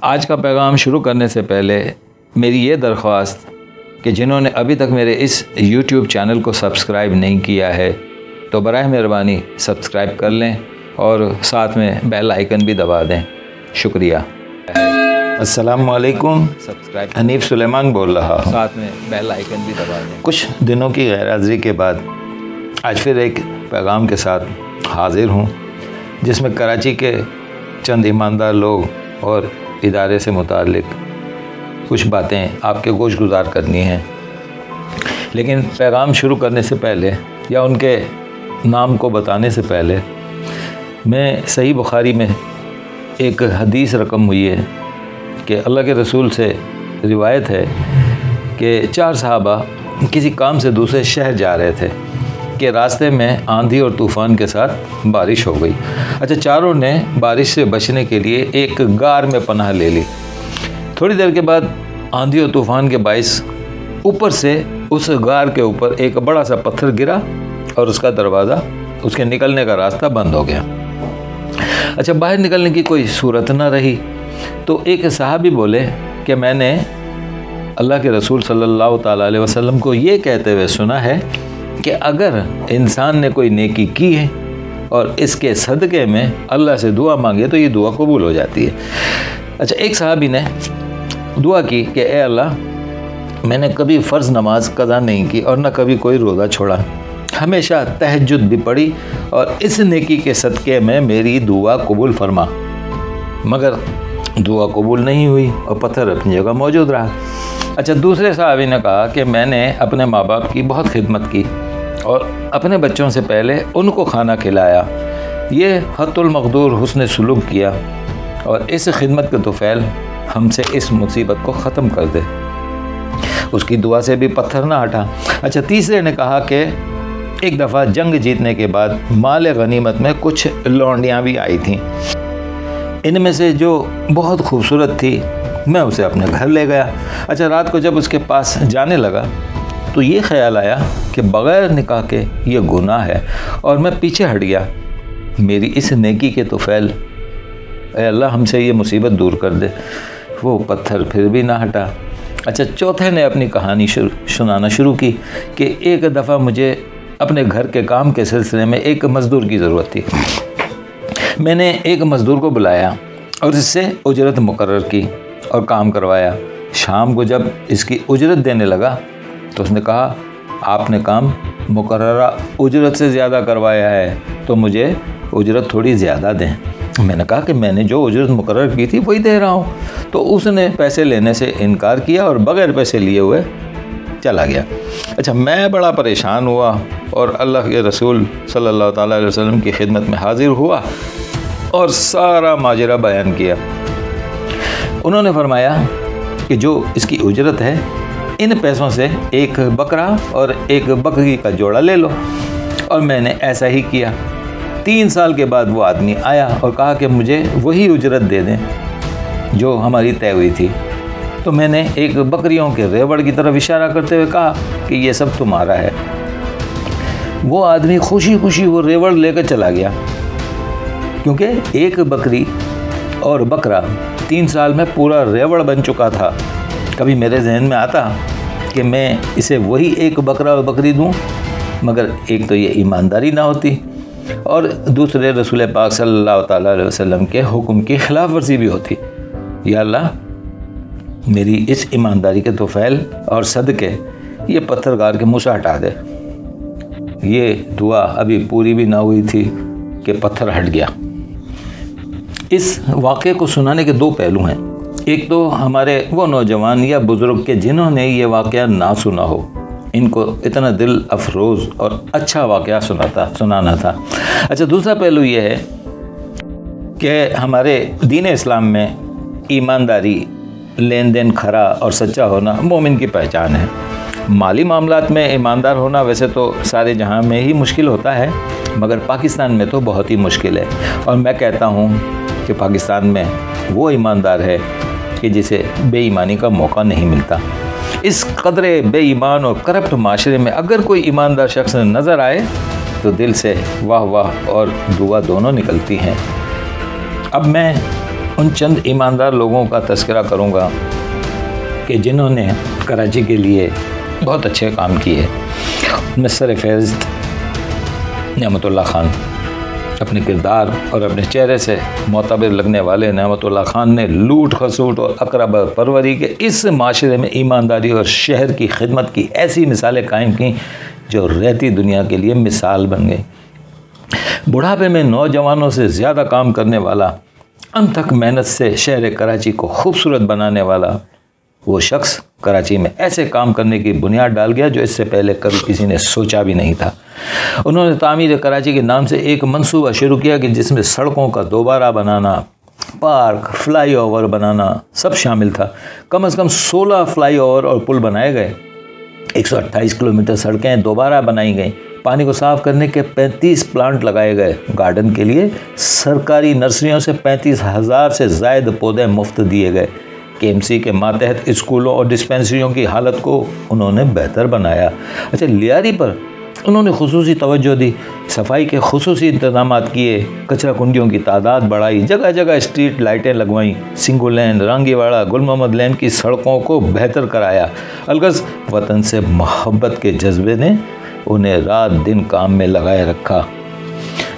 आज का पैगाम शुरू करने से पहले मेरी ये दरख्वास्त कि जिन्होंने अभी तक मेरे इस YouTube चैनल को सब्सक्राइब नहीं किया है तो बराह मेहरबानी सब्सक्राइब कर लें और साथ में बेल आइकन भी दबा दें। शुक्रिया। अस्सलामु अलैकुम। सब्सक्राइब हनीफ सुलेमान बोल रहा, साथ में बेल आइकन भी दबा दें। कुछ दिनों की गैरहाज़िरी के बाद आज फिर एक पैगाम के साथ हाज़िर हूँ, जिसमें कराची के चंद ईमानदार लोग और इदारे से मुताल्लिक़ कुछ बातें आपके गोशगुजार करनी हैं। लेकिन पैगाम शुरू करने से पहले या उनके नाम को बताने से पहले मैं सही बुखारी में एक हदीस रकम हुई है कि अल्लाह के रसूल से रिवायत है कि 4 सहाबा किसी काम से दूसरे शहर जा रहे थे कि रास्ते में आंधी और तूफ़ान के साथ बारिश हो गई। अच्छा, चारों ने बारिश से बचने के लिए एक गार में पनाह ले ली। थोड़ी देर के बाद आंधी और तूफ़ान के बाइस ऊपर से उस गार के ऊपर एक बड़ा सा पत्थर गिरा और उसका दरवाज़ा, उसके निकलने का रास्ता बंद हो गया। अच्छा, बाहर निकलने की कोई सूरत ना रही तो एक सहाबी बोले कि मैंने अल्लाह के रसूल सल्लल्लाहु ताला अलैहि वसल्लम को ये कहते हुए सुना है कि अगर इंसान ने कोई नेकी की है और इसके सदक़े में अल्लाह से दुआ मांगे तो ये दुआ कबूल हो जाती है। अच्छा, एक सहाबी ने दुआ की कि ए अल्लाह, मैंने कभी फ़र्ज़ नमाज कज़ा नहीं की और न कभी कोई रोज़ा छोड़ा, हमेशा तहज्जुद भी पढ़ी और इस नेकी के सदक़े में मेरी दुआ कबूल फरमा। मगर दुआ कबूल नहीं हुई और पत्थर अपनी जगह मौजूद रहा। अच्छा, दूसरे साहबी ने कहा कि मैंने अपने माँ बाप की बहुत खिदमत की और अपने बच्चों से पहले उनको खाना खिलाया, ये हत्तुल मक़दूर हुस्न सुलूक किया और इस खिदमत के तोफ़ैल हमसे इस मुसीबत को ख़त्म कर दे। उसकी दुआ से भी पत्थर ना हटा। अच्छा, तीसरे ने कहा कि एक दफ़ा जंग जीतने के बाद माल गनीमत में कुछ लौंडियाँ भी आई थीं। इनमें से जो बहुत खूबसूरत थी मैं उसे अपने घर ले गया। अच्छा, रात को जब उसके पास जाने लगा तो ये ख्याल आया कि बग़ैर निकाह के ये गुनाह है और मैं पीछे हट गया। मेरी इस नेकी के तोफ़ैल ऐ अल्लाह हमसे ये मुसीबत दूर कर दे। वो पत्थर फिर भी ना हटा। अच्छा, चौथे ने अपनी कहानी सुनाना शुरू की कि एक दफ़ा मुझे अपने घर के काम के सिलसिले में एक मज़दूर की ज़रूरत थी। मैंने एक मज़दूर को बुलाया और इससे उजरत मुकर्रर की और काम करवाया। शाम को जब इसकी उजरत देने लगा तो उसने कहा, आपने काम मुकर्ररा उजरत से ज़्यादा करवाया है तो मुझे उजरत थोड़ी ज़्यादा दें। मैंने कहा कि मैंने जो उजरत मुकर्रर की थी वही दे रहा हूँ। तो उसने पैसे लेने से इनकार किया और बग़ैर पैसे लिए हुए चला गया। अच्छा, मैं बड़ा परेशान हुआ और अल्लाह के रसूल सल्लल्लाहु ताला अलैहि वसल्लम की खिदमत में हाज़िर हुआ और सारा माजरा बयान किया। उन्होंने फरमाया कि जो इसकी उजरत है, इन पैसों से एक बकरा और एक बकरी का जोड़ा ले लो। और मैंने ऐसा ही किया। 3 साल के बाद वो आदमी आया और कहा कि मुझे वही उजरत दे दें जो हमारी तय हुई थी। तो मैंने एक बकरियों के रेवड़ की तरफ इशारा करते हुए कहा कि ये सब तुम्हारा है। वो आदमी खुशी खुशी वो रेवड़ लेकर चला गया, क्योंकि एक बकरी और बकरा 3 साल में पूरा रेवड़ बन चुका था। कभी मेरे जहन में आता कि मैं इसे वही एक बकरा और बकरी दूं, मगर एक तो ये ईमानदारी ना होती और दूसरे रसूल पाक सल्लल्लाहु ताला अलैहि वसल्लम के हुक्म की खिलाफ वर्जी भी होती। या अल्लाह, मेरी इस ईमानदारी के तोफ़ैल और सदक़े ये पत्थर गार के मुँह से हटा दे। ये दुआ अभी पूरी भी ना हुई थी कि पत्थर हट गया। इस वाक़े को सुनाने के 2 पहलू हैं। एक तो हमारे वो नौजवान या बुज़ुर्ग के जिन्होंने ये वाक़या ना सुना हो, इनको इतना दिल अफरोज़ और अच्छा वाक़या सुनाना था। अच्छा, दूसरा पहलू ये है कि हमारे दीन इस्लाम में ईमानदारी, लेन देन खरा और सच्चा होना मोमिन की पहचान है। माली मामलात में ईमानदार होना वैसे तो सारे जहां में ही मुश्किल होता है, मगर पाकिस्तान में तो बहुत ही मुश्किल है। और मैं कहता हूं कि पाकिस्तान में वो ईमानदार है कि जिसे बेईमानी का मौका नहीं मिलता। इस कदरे बेईमान और करप्ट माशरे में अगर कोई ईमानदार शख्स नज़र आए तो दिल से वाह वाह और दुआ दोनों निकलती हैं। अब मैं उन चंद ईमानदार लोगों का तज़किरा करूँगा कि जिन्होंने कराची के लिए बहुत अच्छे काम किए। उनमें सर-ए-फ़हरिस्त नेमतुल्लाह खान, अपने किरदार और अपने चेहरे से मोतबर लगने वाले नेमतुल्लाह खान ने लूट खसूट और अकरब परवरी के इस माशरे में ईमानदारी और शहर की खिदमत की ऐसी मिसालें कायम की जो रहती दुनिया के लिए मिसाल बन गई। बुढ़ापे में नौजवानों से ज़्यादा काम करने वाला, अनथक मेहनत से शहर कराची को खूबसूरत बनाने वाला वो शख्स कराची में ऐसे काम करने की बुनियाद डाल गया जो इससे पहले कभी किसी ने सोचा भी नहीं था। उन्होंने तामीर कराची के नाम से एक मंसूबा शुरू किया कि जिसमें सड़कों का दोबारा बनाना, पार्क, फ्लाईओवर बनाना सब शामिल था। कम से कम 16 फ्लाईओवर और पुल बनाए गए, 128 किलोमीटर सड़कें दोबारा बनाई गई, पानी को साफ़ करने के 35 प्लांट लगाए गए, गार्डन के लिए सरकारी नर्सरियों से 35,000 से ज़ायद पौधे मुफ्त दिए गए, KMC के मातहत स्कूलों और डिस्पेंसरियों की हालत को उन्होंने बेहतर बनाया। अच्छा, लियारी पर उन्होंने खुसूसी तवज्जो दी, सफाई के खुसूसी इंतजाम किए, कचरा कुंडियों की तादाद बढ़ाई, जगह जगह स्ट्रीट लाइटें लगवाईं, सिंगो लेन, रांगीवाड़ा, गुल मोहम्मद लेन की सड़कों को बेहतर कराया। अलगज़ वतन से मोहब्बत के जज्बे ने उन्हें रात दिन काम में लगाए रखा।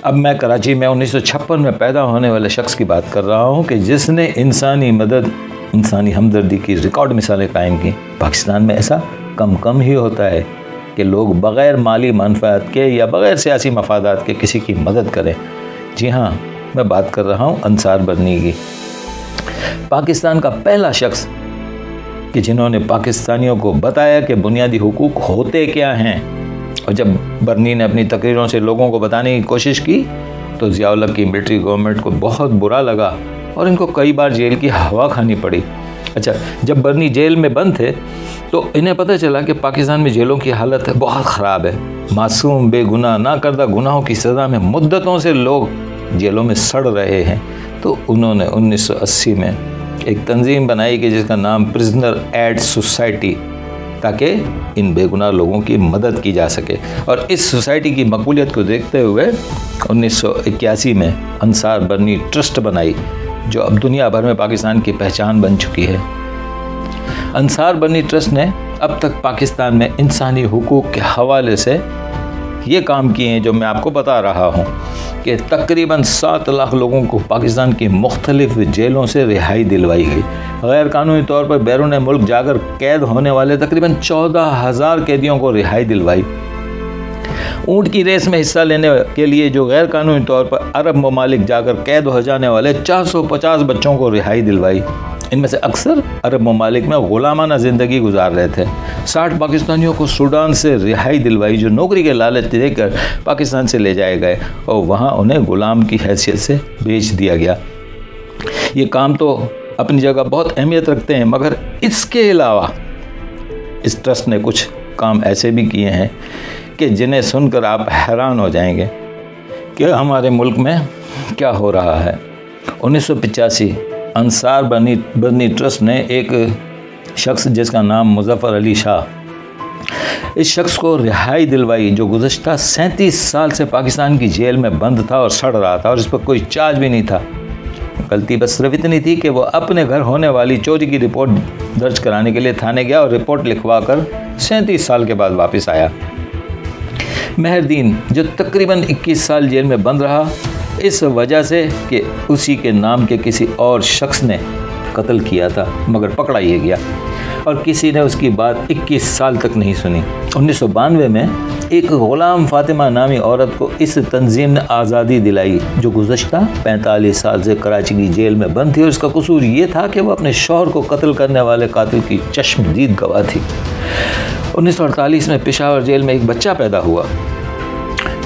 अब मैं कराची में 1956 में पैदा होने वाले शख्स की बात कर रहा हूँ कि जिसने इंसानी मदद, इंसानी हमदर्दी की रिकॉर्ड मिसालें कायम की। पाकिस्तान में ऐसा कम ही होता है कि लोग बग़ैर माली मनफ़ात के या बग़ैर सियासी मफादात के किसी की मदद करें। जी हाँ, मैं बात कर रहा हूँ अंसार बरनी की। पाकिस्तान का पहला शख्स कि जिन्होंने पाकिस्तानियों को बताया कि बुनियादी हुकूक होते क्या हैं। और जब बरनी ने अपनी तकरीरों से लोगों को बताने की कोशिश की तो ज़िया-उल हक की मिलिट्री गवर्नमेंट को बहुत बुरा लगा और इनको कई बार जेल की हवा खानी पड़ी। अच्छा, जब बरनी जेल में बंद थे तो इन्हें पता चला कि पाकिस्तान में जेलों की हालत बहुत ख़राब है। मासूम, बेगुनाह, ना करदा गुनाहों की सज़ा में मुद्दतों से लोग जेलों में सड़ रहे हैं। तो उन्होंने 1980 में एक तंजीम बनाई कि जिसका नाम प्रिजनर एड सोसाइटी, ताकि इन बेगुनाह लोगों की मदद की जा सके। और इस सोसाइटी की मकबूलियत को देखते हुए 1981 में अंसार बरनी ट्रस्ट बनाई जो अब दुनिया भर में पाकिस्तान की पहचान बन चुकी है। अंसार बरनी ट्रस्ट ने अब तक पाकिस्तान में इंसानी हुकूक के हवाले से ये काम किए हैं जो मैं आपको बता रहा हूँ कि तकरीबन 7 लाख लोगों को पाकिस्तान की मुख्तलिफ जेलों से रिहाई दिलवाई गई। गैर कानूनी तौर पर बैरून मुल्क जाकर कैद होने वाले तकरीबन 14,000 कैदियों को रिहाई दिलवाई। ऊँट की रेस में हिस्सा लेने के लिए जो गैर कानूनी तौर पर अरब ममालिक जाकर कैद हो जाने वाले 450 बच्चों को रिहाई दिलवाई। इनमें से अक्सर अरब ममालिक में गुलामाना ज़िंदगी गुजार रहे थे। 60 पाकिस्तानियों को सूडान से रिहाई दिलवाई जो नौकरी के लालच देकर पाकिस्तान से ले जाए गए और वहाँ उन्हें गुलाम की हैसियत से बेच दिया गया। ये काम तो अपनी जगह बहुत अहमियत रखते हैं, मगर इसके अलावा इस ट्रस्ट ने कुछ काम ऐसे भी किए हैं कि जिन्हें सुनकर आप हैरान हो जाएंगे कि हमारे मुल्क में क्या हो रहा है। 1985 अंसार बरनी ट्रस्ट ने एक शख्स जिसका नाम मुजफ्फर अली शाह, इस शख्स को रिहाई दिलवाई जो गुज़श्ता 37 साल से पाकिस्तान की जेल में बंद था और सड़ रहा था और इस पर कोई चार्ज भी नहीं था। गलती बस सिर्फ इतनी थी कि वो अपने घर होने वाली चोरी की रिपोर्ट दर्ज कराने के लिए थाने गया और रिपोर्ट लिखवा कर 37 साल के बाद वापस आया। मेहरदीन जो तकरीबन 21 साल जेल में बंद रहा इस वजह से कि उसी के नाम के किसी और शख्स ने कत्ल किया था, मगर पकड़ा ये गया और किसी ने उसकी बात 21 साल तक नहीं सुनी। 1992 में एक गुलाम फातिमा नामी औरत को इस तंजीम ने आज़ादी दिलाई जो गुज़श्ता 45 साल से कराची की जेल में बंद थी और इसका कसूर ये था कि वह अपने शौहर को कत्ल करने वाले कातिल की चश्मदीद गवाह थी। 1948 में पेशावर जेल में एक बच्चा पैदा हुआ।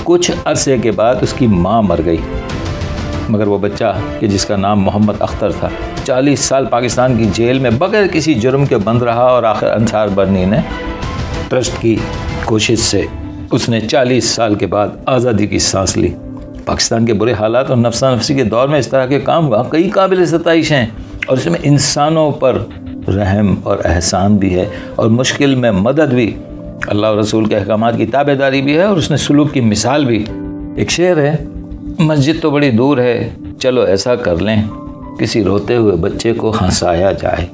कुछ अरसे के बाद उसकी माँ मर गई, मगर वो बच्चा कि जिसका नाम मोहम्मद अख्तर था 40 साल पाकिस्तान की जेल में बगैर किसी जुर्म के बंद रहा और आखिर अंसार बरनी ने ट्रस्ट की कोशिश से उसने 40 साल के बाद आज़ादी की सांस ली। पाकिस्तान के बुरे हालात और नफसा नफसी के दौर में इस तरह के काम कई काबिल सताइश हैं और इसमें इंसानों पर रहम और एहसान भी है और मुश्किल में मदद भी, अल्लाह और रसूल के अहकामात की ताबेदारी भी है और उसने सुलूक की मिसाल भी। एक शेर है, मस्जिद तो बड़ी दूर है, चलो ऐसा कर लें किसी रोते हुए बच्चे को हंसाया जाए।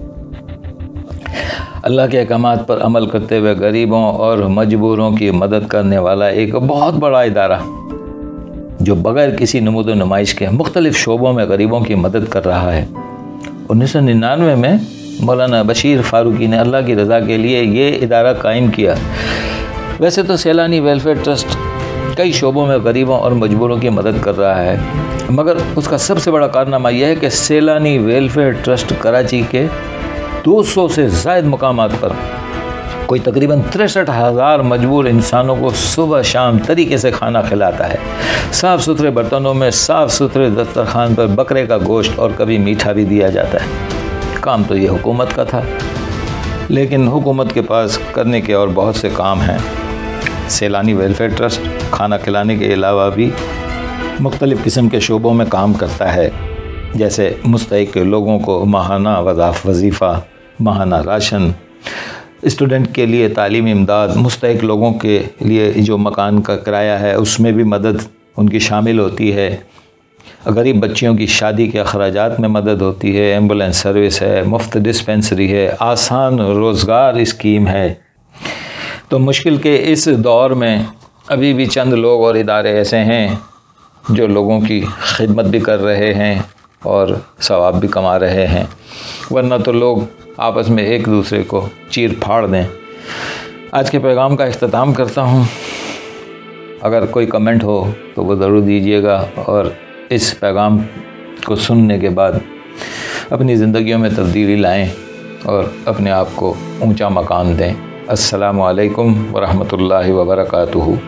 अल्लाह के अहकामात पर अमल करते हुए गरीबों और मजबूरों की मदद करने वाला एक बहुत बड़ा इदारा जो बग़ैर किसी नमूद व नुमाइश के मुख्तलिफ़ शोबों में गरीबों की मदद कर रहा है। 1999 में मौलाना बशीर फ़ारूकी ने अल्लाह की रज़ा के लिए ये इदारा कायम किया। वैसे तो सैलानी वेलफेयर ट्रस्ट कई शोबों में गरीबों और मजबूरों की मदद कर रहा है, मगर उसका सबसे बड़ा कारनामा यह है कि सैलानी वेलफेयर ट्रस्ट कराची के 200 से ज़ायद मकामात पर कोई तकरीबन 63,000 मजबूर इंसानों को सुबह शाम तरीके से खाना खिलाता है। साफ़ सुथरे बर्तनों में साफ़ सुथरे दस्तरखान पर बकरे का गोश्त और कभी मीठा भी दिया जाता है। काम तो ये हुकूमत का था, लेकिन हुकूमत के पास करने के और बहुत से काम हैं। सैलानी वेलफेयर ट्रस्ट खाना खिलाने के अलावा भी मुख्तलिफ़ किस्म के शोबों में काम करता है, जैसे मुस्तहिक़ लोगों को माहाना वज़ीफ़ा, माहाना राशन, स्टूडेंट के लिए तालीमी इमदाद, मुस्तहिक़ लोगों के लिए जो मकान का किराया है उसमें भी मदद उनकी शामिल होती है। गरीब बच्चियों की शादी के अखराजात में मदद होती है। एम्बुलेंस सर्विस है, मुफ्त डिस्पेंसरी है, आसान रोज़गार स्कीम है। तो मुश्किल के इस दौर में अभी भी चंद लोग और इदारे ऐसे हैं जो लोगों की खिदमत भी कर रहे हैं और सवाब भी कमा रहे हैं, वरना तो लोग आपस में एक दूसरे को चीर फाड़ दें। आज के पैगाम का इख्तिताम करता हूँ। अगर कोई कमेंट हो तो वो ज़रूर दीजिएगा और इस पैगाम को सुनने के बाद अपनी ज़िंदगियों में तब्दीली लाएं और अपने आप को ऊंचा मकाम दें। अस्सलामु अलैकुम व रहमतुल्लाहि व बरकातुहू।